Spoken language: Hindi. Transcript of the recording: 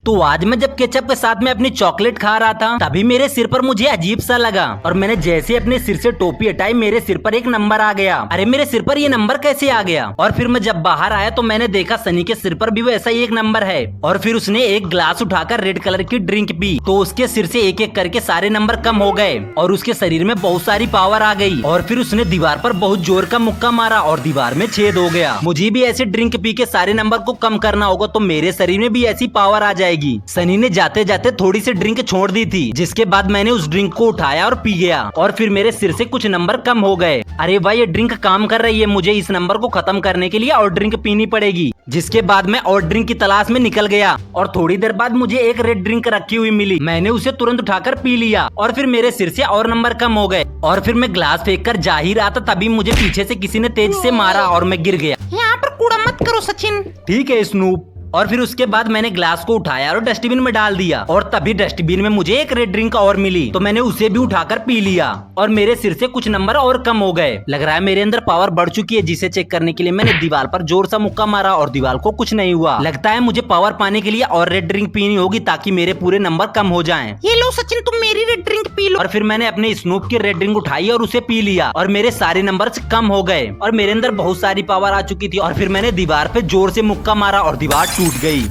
तो आज मैं जब केचप के साथ में अपनी चॉकलेट खा रहा था तभी मेरे सिर पर मुझे अजीब सा लगा और मैंने जैसे अपने सिर से टोपी हटाई मेरे सिर पर एक नंबर आ गया। अरे मेरे सिर पर ये नंबर कैसे आ गया? और फिर मैं जब बाहर आया तो मैंने देखा सनी के सिर पर भी वैसा ही एक नंबर है। और फिर उसने एक ग्लास उठाकर रेड कलर की ड्रिंक पी तो उसके सिर से एक एक करके सारे नंबर कम हो गए और उसके शरीर में बहुत सारी पावर आ गई। और फिर उसने दीवार पर बहुत जोर का मुक्का मारा और दीवार में छेद हो गया। मुझे भी ऐसे ड्रिंक पी के सारे नंबर को कम करना होगा तो मेरे शरीर में भी ऐसी पावर आ जाएगी। सनी ने जाते जाते थोड़ी सी ड्रिंक छोड़ दी थी जिसके बाद मैंने उस ड्रिंक को उठाया और पी गया और फिर मेरे सिर से कुछ नंबर कम हो गए। अरे भाई ये ड्रिंक काम कर रही है, मुझे इस नंबर को खत्म करने के लिए और ड्रिंक पीनी पड़ेगी। जिसके बाद मैं और ड्रिंक की तलाश में निकल गया और थोड़ी देर बाद मुझे एक रेड ड्रिंक रखी हुई मिली। मैंने उसे तुरंत उठाकर पी लिया और फिर मेरे सिर से और नंबर कम हो गए। और फिर मैं ग्लास फेंक कर जा ही रहा था तभी मुझे पीछे से किसी ने तेज से मारा और मैं गिर गया। यहाँ पर कूड़ा मत करो सचिन। ठीक है स्नूप। और फिर उसके बाद मैंने ग्लास को उठाया और डस्टबिन में डाल दिया और तभी डस्टबिन में मुझे एक रेड ड्रिंक और मिली तो मैंने उसे भी उठाकर पी लिया और मेरे सिर से कुछ नंबर और कम हो गए। लग रहा है मेरे अंदर पावर बढ़ चुकी है जिसे चेक करने के लिए मैंने दीवार पर जोर सा मुक्का मारा और दीवार को कुछ नहीं हुआ। लगता है मुझे पावर पाने के लिए और रेड ड्रिंक पीनी होगी ताकि मेरे पूरे नंबर कम हो जाएं। ये लो सचिन तुम मेरी रेड ड्रिंक पी लो। और फिर मैंने अपने स्नूप की रेड ड्रिंक उठाई और उसे पी लिया और मेरे सारे नंबर कम हो गए और मेरे अंदर बहुत सारी पावर आ चुकी थी। और फिर मैंने दीवार पे जोर से मुक्का मारा और दीवार टूट गई।